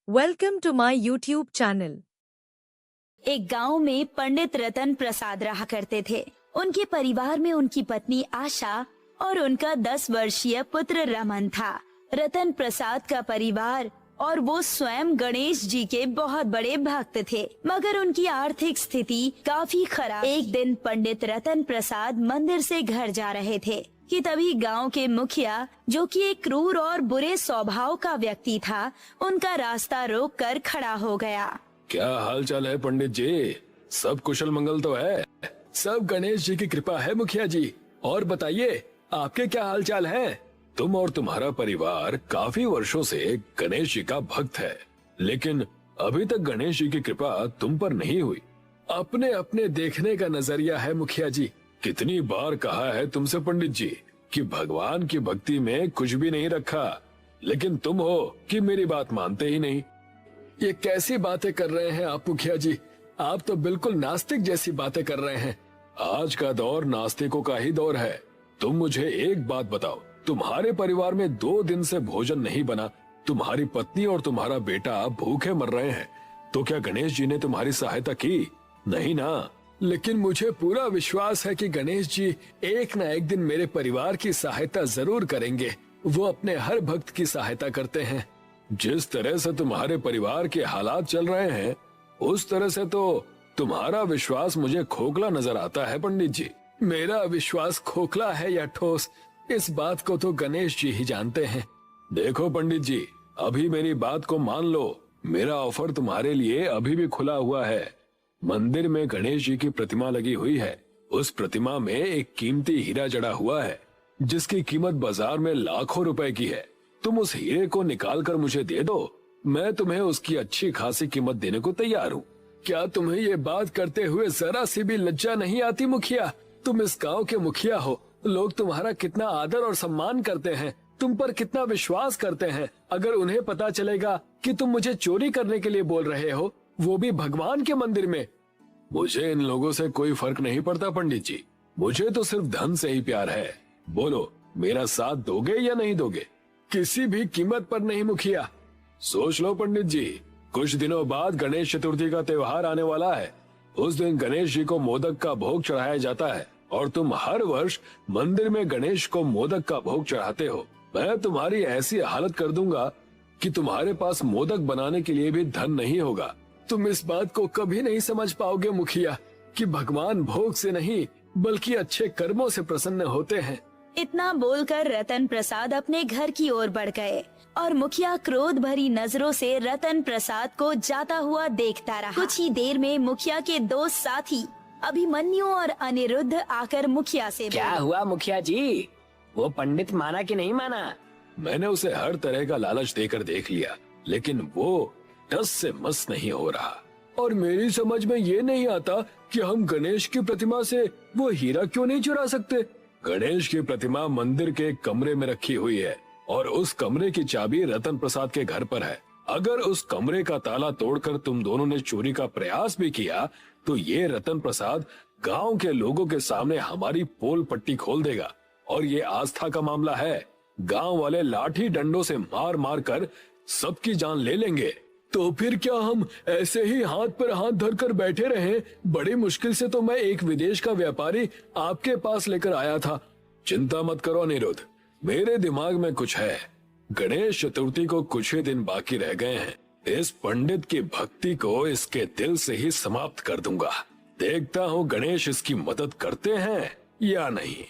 Welcome to my YouTube channel. एक गांव में पंडित रतन प्रसाद रहा करते थे। उनके परिवार में उनकी पत्नी आशा और उनका 10 वर्षीय पुत्र रमन था। रतन प्रसाद का परिवार और वो स्वयं गणेश जी के बहुत बड़े भक्त थे, मगर उनकी आर्थिक स्थिति काफी खराब। एक दिन पंडित रतन प्रसाद मंदिर से घर जा रहे थे कि तभी गांव के मुखिया, जो कि एक क्रूर और बुरे स्वभाव का व्यक्ति था, उनका रास्ता रोक कर खड़ा हो गया। क्या हाल चाल है पंडित जी? सब कुशल मंगल तो है? सब गणेश जी की कृपा है मुखिया जी। और बताइए, आपके क्या हाल चाल है? तुम और तुम्हारा परिवार काफी वर्षों से गणेश जी का भक्त है, लेकिन अभी तक गणेश जी की कृपा तुम पर नहीं हुई। अपने अपने देखने का नजरिया है मुखिया जी। कितनी बार कहा है तुमसे पंडित जी कि भगवान की भक्ति में कुछ भी नहीं रखा, लेकिन तुम हो कि मेरी बात मानते ही नहीं। ये कैसी बातें कर रहे हैं आप मुखिया जी? आप तो बिल्कुल नास्तिक जैसी बातें कर रहे हैं। आज का दौर नास्तिकों का ही दौर है। तुम मुझे एक बात बताओ, तुम्हारे परिवार में 2 दिन से भोजन नहीं बना, तुम्हारी पत्नी और तुम्हारा बेटा भूखे मर रहे हैं, तो क्या गणेश जी ने तुम्हारी सहायता की? नहीं ना। लेकिन मुझे पूरा विश्वास है कि गणेश जी एक न एक दिन मेरे परिवार की सहायता जरूर करेंगे। वो अपने हर भक्त की सहायता करते हैं। जिस तरह से तुम्हारे परिवार के हालात चल रहे हैं, उस तरह से तो तुम्हारा विश्वास मुझे खोखला नजर आता है पंडित जी। मेरा विश्वास खोखला है या ठोस, इस बात को तो गणेश जी ही जानते हैं। देखो पंडित जी, अभी मेरी बात को मान लो। मेरा ऑफर तुम्हारे लिए अभी भी खुला हुआ है। मंदिर में गणेश जी की प्रतिमा लगी हुई है। उस प्रतिमा में एक कीमती हीरा जड़ा हुआ है, जिसकी कीमत बाजार में लाखों रुपए की है। तुम उस हीरे को निकाल कर मुझे दे दो, मैं तुम्हें उसकी अच्छी खासी कीमत देने को तैयार हूँ। क्या तुम्हें ये बात करते हुए जरा सी भी लज्जा नहीं आती मुखिया? तुम इस गांव के मुखिया हो, लोग तुम्हारा कितना आदर और सम्मान करते हैं, तुम पर कितना विश्वास करते हैं। अगर उन्हें पता चलेगा कि तुम मुझे चोरी करने के लिए बोल रहे हो, वो भी भगवान के मंदिर में। मुझे इन लोगों से कोई फर्क नहीं पड़ता पंडित जी। मुझे तो सिर्फ धन से ही प्यार है। बोलो, मेरा साथ दोगे या नहीं दोगे? किसी भी कीमत पर नहीं मुखिया। सोच लो पंडित जी, कुछ दिनों बाद गणेश चतुर्थी का त्योहार आने वाला है। उस दिन गणेश जी को मोदक का भोग चढ़ाया जाता है और तुम हर वर्ष मंदिर में गणेश को मोदक का भोग चढ़ाते हो। मैं तुम्हारी ऐसी हालत कर दूंगा कि तुम्हारे पास मोदक बनाने के लिए भी धन नहीं होगा। तुम इस बात को कभी नहीं समझ पाओगे मुखिया कि भगवान भोग से नहीं बल्कि अच्छे कर्मों से प्रसन्न होते हैं। इतना बोलकर रतन प्रसाद अपने घर की ओर बढ़ गए और मुखिया क्रोध भरी नजरों से रतन प्रसाद को जाता हुआ देखता रहा। कुछ ही देर में मुखिया के 2 साथी अभिमन्यु और अनिरुद्ध आकर मुखिया से क्या हुआ मुखिया जी? वो पंडित माना कि नहीं माना? मैंने उसे हर तरह का लालच देकर देख लिया, लेकिन वो टस से मस नहीं हो रहा। और मेरी समझ में ये नहीं आता कि हम गणेश की प्रतिमा से वो हीरा क्यों नहीं चुरा सकते। गणेश की प्रतिमा मंदिर के एक कमरे में रखी हुई है और उस कमरे की चाबी रतन प्रसाद के घर पर है। अगर उस कमरे का ताला तोड़कर तुम दोनों ने चोरी का प्रयास भी किया, तो ये रतन प्रसाद गांव के लोगों के सामने हमारी पोल पट्टी खोल देगा। और ये आस्था का मामला है, गांव वाले लाठी डंडों से मार मार कर सबकी जान ले लेंगे। तो फिर क्या हम ऐसे ही हाथ पर हाथ धरकर बैठे रहें? बड़ी मुश्किल से तो मैं एक विदेश का व्यापारी आपके पास लेकर आया था। चिंता मत करो अनिरुद्ध, मेरे दिमाग में कुछ है। गणेश चतुर्थी को कुछ ही दिन बाकी रह गए हैं। इस पंडित की भक्ति को इसके दिल से ही समाप्त कर दूंगा। देखता हूँ गणेश इसकी मदद करते हैं या नहीं।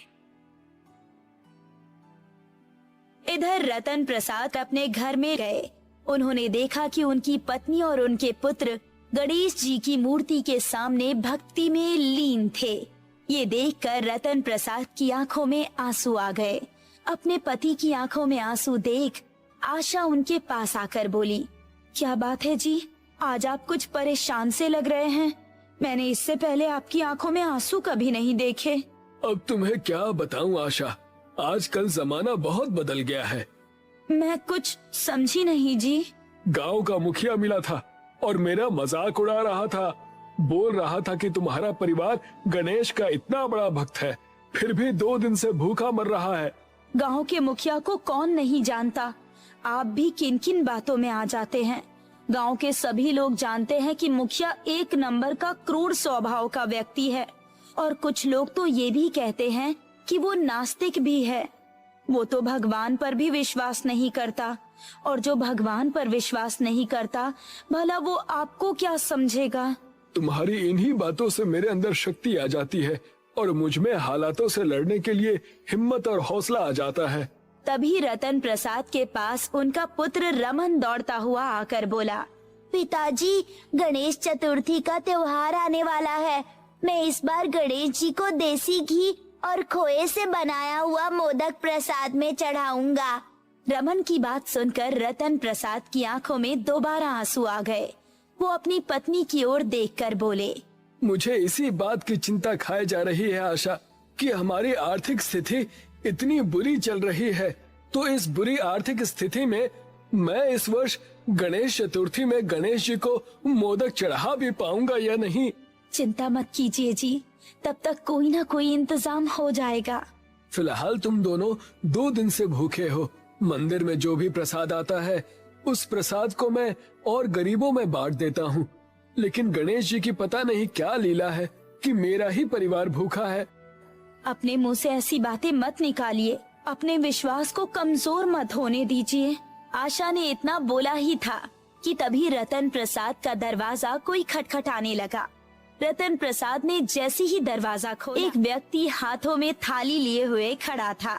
इधर रतन प्रसाद अपने घर में गए। उन्होंने देखा कि उनकी पत्नी और उनके पुत्र गणेश जी की मूर्ति के सामने भक्ति में लीन थे। ये देखकर रतन प्रसाद की आंखों में आंसू आ गए। अपने पति की आंखों में आंसू देख आशा उनके पास आकर बोली, क्या बात है जी, आज आप कुछ परेशान से लग रहे हैं। मैंने इससे पहले आपकी आंखों में आंसू कभी नहीं देखे। अब तुम्हें क्या बताऊं आशा, आजकल जमाना बहुत बदल गया है। मैं कुछ समझी नहीं जी। गांव का मुखिया मिला था और मेरा मजाक उड़ा रहा था। बोल रहा था कि तुम्हारा परिवार गणेश का इतना बड़ा भक्त है, फिर भी 2 दिन से भूखा मर रहा है। गांव के मुखिया को कौन नहीं जानता। आप भी किन किन बातों में आ जाते हैं। गांव के सभी लोग जानते हैं कि मुखिया एक नंबर का क्रूर स्वभाव का व्यक्ति है और कुछ लोग तो ये भी कहते हैं कि वो नास्तिक भी है। वो तो भगवान पर भी विश्वास नहीं करता और जो भगवान पर विश्वास नहीं करता भला वो आपको क्या समझेगा। तुम्हारी इन्हीं बातों से मेरे अंदर शक्ति आ जाती है और मुझ में हालातों से लड़ने के लिए हिम्मत और हौसला आ जाता है। तभी रतन प्रसाद के पास उनका पुत्र रमन दौड़ता हुआ आकर बोला, पिताजी, गणेश चतुर्थी का त्योहार आने वाला है। मैं इस बार गणेश जी को देसी घी और खोए से बनाया हुआ मोदक प्रसाद में चढ़ाऊंगा। रमन की बात सुनकर रतन प्रसाद की आंखों में दोबारा आंसू आ गए। वो अपनी पत्नी की ओर देखकर बोले, मुझे इसी बात की चिंता खाए जा रही है आशा कि हमारी आर्थिक स्थिति इतनी बुरी चल रही है, तो इस बुरी आर्थिक स्थिति में मैं इस वर्ष गणेश चतुर्थी में गणेश जी को मोदक चढ़ा भी पाऊंगा या नहीं। चिंता मत कीजिए जी, तब तक कोई ना कोई इंतजाम हो जाएगा। फिलहाल तुम दोनों 2 दिन से भूखे हो। मंदिर में जो भी प्रसाद आता है उस प्रसाद को मैं और गरीबों में बांट देता हूँ, लेकिन गणेश जी की पता नहीं क्या लीला है कि मेरा ही परिवार भूखा है। अपने मुंह से ऐसी बातें मत निकालिए, अपने विश्वास को कमजोर मत होने दीजिए। आशा ने इतना बोला ही था कि तभी रतन प्रसाद का दरवाजा कोई खटखटाने लगा। रतन प्रसाद ने जैसे ही दरवाजा खोला, एक व्यक्ति हाथों में थाली लिए हुए खड़ा था।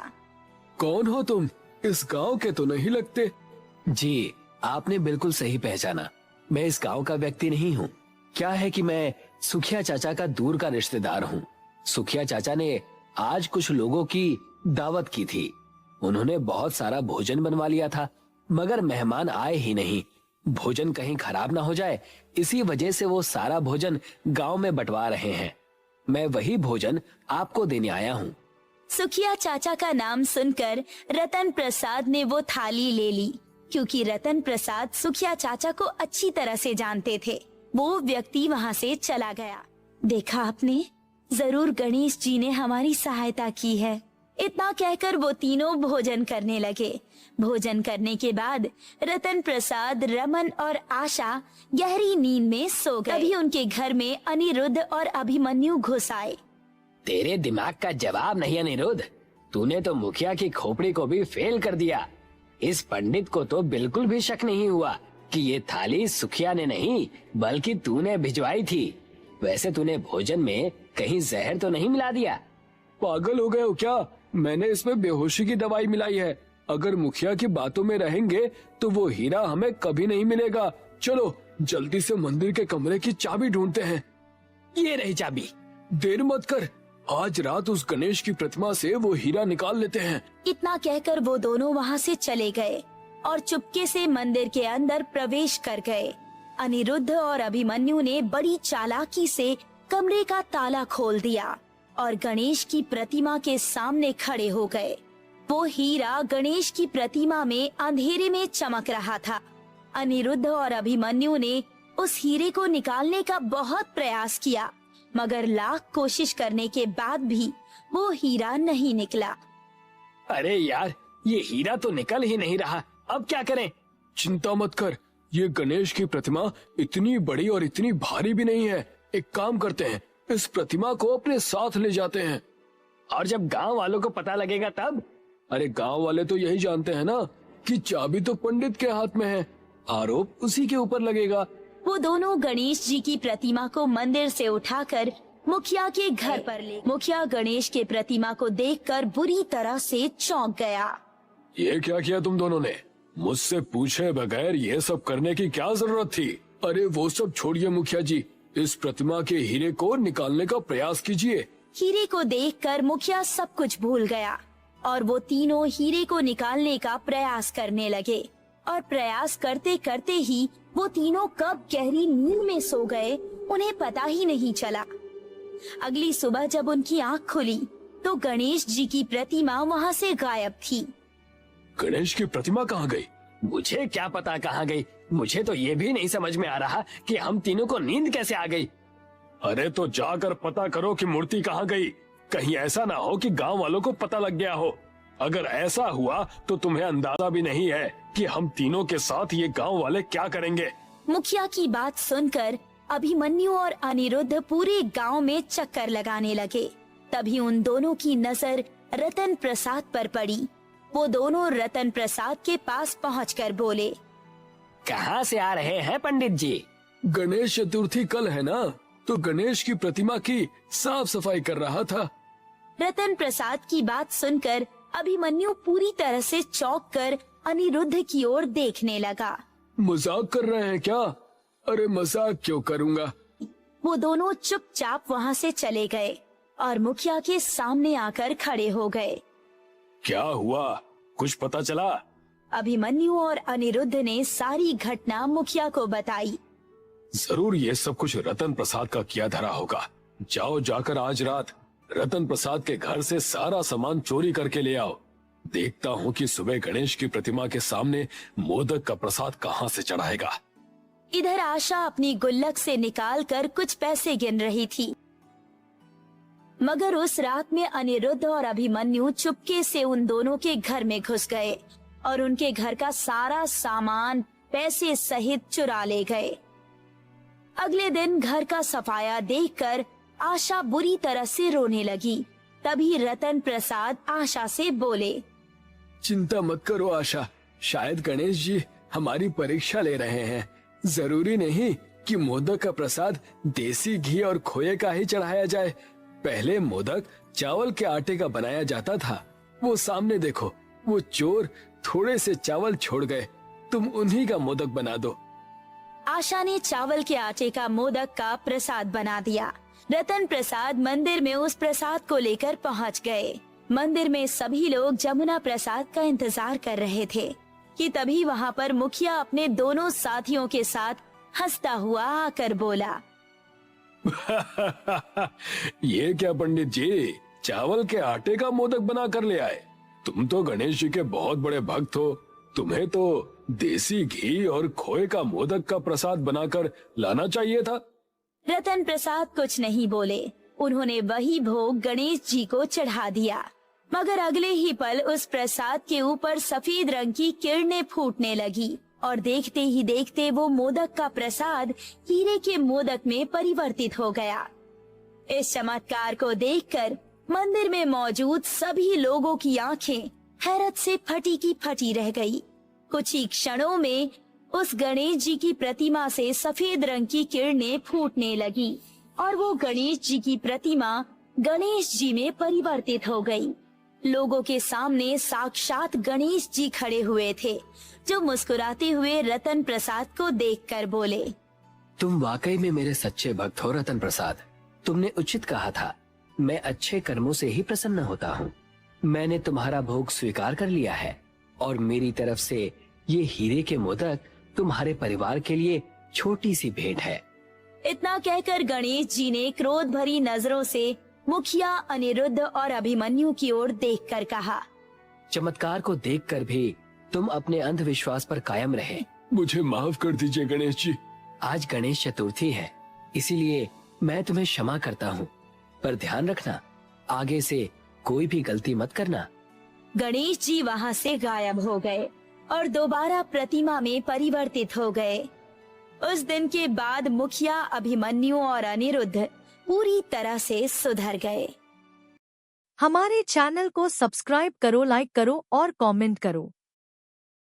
कौन हो तुम? इस गांव के तो नहीं लगते। जी, आपने बिल्कुल सही पहचाना। मैं इस गांव का व्यक्ति नहीं हूँ। क्या है कि मैं सुखिया चाचा का दूर का रिश्तेदार हूँ। सुखिया चाचा ने आज कुछ लोगों की दावत की थी। उन्होंने बहुत सारा भोजन बनवा लिया था, मगर मेहमान आए ही नहीं। भोजन कहीं खराब ना हो जाए, इसी वजह से वो सारा भोजन गांव में बंटवा रहे हैं। मैं वही भोजन आपको देने आया हूँ। सुखिया चाचा का नाम सुनकर रतन प्रसाद ने वो थाली ले ली, क्योंकि रतन प्रसाद सुखिया चाचा को अच्छी तरह से जानते थे। वो व्यक्ति वहाँ से चला गया। देखा आपने, जरूर गणेश जी ने हमारी सहायता की है। इतना कहकर वो तीनों भोजन करने लगे। भोजन करने के बाद रतन प्रसाद, रमन और आशा गहरी नींद में सो गए। तभी उनके घर में अनिरुद्ध और अभिमन्यु घुस आए। तेरे दिमाग का जवाब नहीं अनिरुद्ध, तूने तो मुखिया की खोपड़ी को भी फेल कर दिया। इस पंडित को तो बिल्कुल भी शक नहीं हुआ कि ये थाली सुखिया ने नहीं बल्कि तूने भिजवाई थी। वैसे तूने भोजन में कहीं जहर तो नहीं मिला दिया? पागल हो गए हो क्या? मैंने इसमें बेहोशी की दवाई मिलाई है। अगर मुखिया की बातों में रहेंगे तो वो हीरा हमें कभी नहीं मिलेगा। चलो जल्दी से मंदिर के कमरे की चाबी ढूंढते हैं। ये रही चाबी। देर मत कर, आज रात उस गणेश की प्रतिमा से वो हीरा निकाल लेते हैं। इतना कहकर वो दोनों वहाँ से चले गए और चुपके से मंदिर के अंदर प्रवेश कर गए। अनिरुद्ध और अभिमन्यु ने बड़ी चालाकी से कमरे का ताला खोल दिया और गणेश की प्रतिमा के सामने खड़े हो गए। वो हीरा गणेश की प्रतिमा में अंधेरे में चमक रहा था। अनिरुद्ध और अभिमन्यु ने उस हीरे को निकालने का बहुत प्रयास किया, मगर लाख कोशिश करने के बाद भी वो हीरा नहीं निकला। अरे यार, ये हीरा तो निकल ही नहीं रहा, अब क्या करें? चिंता मत कर, ये गणेश की प्रतिमा इतनी बड़ी और इतनी भारी भी नहीं है। एक काम करते हैं, इस प्रतिमा को अपने साथ ले जाते हैं। और जब गांव वालों को पता लगेगा तब? अरे गांव वाले तो यही जानते हैं ना कि चाबी तो पंडित के हाथ में है, आरोप उसी के ऊपर लगेगा। वो दोनों गणेश जी की प्रतिमा को मंदिर से उठाकर मुखिया के घर पर ले। मुखिया गणेश के प्रतिमा को देखकर बुरी तरह से चौंक गया। ये क्या किया तुम दोनों ने? मुझसे पूछे बगैर ये सब करने की क्या जरूरत थी? अरे वो सब छोड़िए मुखिया जी, इस प्रतिमा के हीरे को निकालने का प्रयास कीजिए। हीरे को देखकर मुखिया सब कुछ भूल गया और वो तीनों हीरे को निकालने का प्रयास करने लगे। और प्रयास करते करते ही वो तीनों कब गहरी नींद में सो गए, उन्हें पता ही नहीं चला। अगली सुबह जब उनकी आँख खुली तो गणेश जी की प्रतिमा वहाँ से गायब थी। गणेश की प्रतिमा कहाँ गई? मुझे क्या पता कहाँ गई। मुझे तो ये भी नहीं समझ में आ रहा कि हम तीनों को नींद कैसे आ गई। अरे तो जाकर पता करो कि मूर्ति कहाँ गई। कहीं ऐसा ना हो कि गांव वालों को पता लग गया हो। अगर ऐसा हुआ तो तुम्हें अंदाजा भी नहीं है कि हम तीनों के साथ ये गांव वाले क्या करेंगे। मुखिया की बात सुनकर अभिमन्यु और अनिरुद्ध पूरे गांव में चक्कर लगाने लगे। तभी उन दोनों की नजर रतन प्रसाद पर पड़ी। वो दोनों रतन प्रसाद के पास पहुंचकर बोले, कहाँ से आ रहे हैं पंडित जी? गणेश चतुर्थी कल है ना, तो गणेश की प्रतिमा की साफ सफाई कर रहा था। रतन प्रसाद की बात सुनकर अभिमन्यु पूरी तरह से चौंक कर अनिरुद्ध की ओर देखने लगा। मजाक कर रहे हैं क्या? अरे मजाक क्यों करूँगा। वो दोनों चुपचाप वहाँ से चले गए और मुखिया के सामने आकर खड़े हो गए। क्या हुआ, कुछ पता चला? अभिमन्यु और अनिरुद्ध ने सारी घटना मुखिया को बताई। जरूर ये सब कुछ रतन प्रसाद का किया धरा होगा। जाओ जाकर आज रात रतन प्रसाद के घर से सारा सामान चोरी करके ले आओ। देखता हूँ कि सुबह गणेश की प्रतिमा के सामने मोदक का प्रसाद कहाँ से चढ़ाएगा। इधर आशा अपनी गुल्लक से निकालकर कुछ पैसे गिन रही थी, मगर उस रात में अनिरुद्ध और अभिमन्यु चुपके से उन दोनों के घर में घुस गए और उनके घर का सारा सामान पैसे सहित चुरा ले गए। अगले दिन घर का सफाया देखकर आशा बुरी तरह से रोने लगी। तभी रतन प्रसाद आशा से बोले, चिंता मत करो आशा, शायद गणेश जी हमारी परीक्षा ले रहे हैं। जरूरी नहीं कि मोदक का प्रसाद देसी घी और खोए का ही चढ़ाया जाए। पहले मोदक चावल के आटे का बनाया जाता था। वो सामने देखो, वो चोर थोड़े से चावल छोड़ गए। तुम उन्हीं का मोदक बना दो। आशा ने चावल के आटे का मोदक का प्रसाद बना दिया। रतन प्रसाद मंदिर में उस प्रसाद को लेकर पहुंच गए। मंदिर में सभी लोग जमुना प्रसाद का इंतजार कर रहे थे कि तभी वहां पर मुखिया अपने दोनों साथियों के साथ हंसता हुआ आकर बोला, ये क्या पंडित जी, चावल के आटे का मोदक बना कर ले आए? तुम तो गणेश जी के बहुत बड़े भक्त हो। तुम्हें तो देसी घी और खोए का मोदक का प्रसाद बनाकर लाना चाहिए था। रतन प्रसाद कुछ नहीं बोले। उन्होंने वही भोग गणेश जी को चढ़ा दिया, मगर अगले ही पल उस प्रसाद के ऊपर सफेद रंग की किरणें फूटने लगी और देखते ही देखते वो मोदक का प्रसाद हीरे के मोदक में परिवर्तित हो गया। इस चमत्कार को देखकर मंदिर में मौजूद सभी लोगों की आंखें हैरत से फटी की फटी रह गई। कुछ ही क्षणों में उस गणेश जी की प्रतिमा से सफेद रंग की किरणें फूटने लगी और वो गणेश जी की प्रतिमा गणेश जी में परिवर्तित हो गई। लोगों के सामने साक्षात गणेश जी खड़े हुए थे, जो मुस्कुराते हुए रतन प्रसाद को देखकर बोले, तुम वाकई में मेरे सच्चे भक्त हो रतन प्रसाद। तुमने उचित कहा था, मैं अच्छे कर्मों से ही प्रसन्न होता हूँ। मैंने तुम्हारा भोग स्वीकार कर लिया है और मेरी तरफ से ये हीरे के मोदक तुम्हारे परिवार के लिए छोटी सी भेंट है। इतना कहकर गणेश जी ने क्रोध भरी नजरों से मुखिया, अनिरुद्ध और अभिमन्यु की ओर देखकर कहा, चमत्कार को देखकर भी तुम अपने अंधविश्वास पर कायम रहे। मुझे माफ कर दीजिए गणेश जी। आज गणेश चतुर्थी है, इसीलिए मैं तुम्हें क्षमा करता हूँ, पर ध्यान रखना आगे से कोई भी गलती मत करना। गणेश जी वहाँ से गायब हो गए और दोबारा प्रतिमा में परिवर्तित हो गए। उस दिन के बाद मुखिया, अभिमन्यु और अनिरुद्ध पूरी तरह से सुधर गए। हमारे चैनल को सब्सक्राइब करो, लाइक करो और कमेंट करो।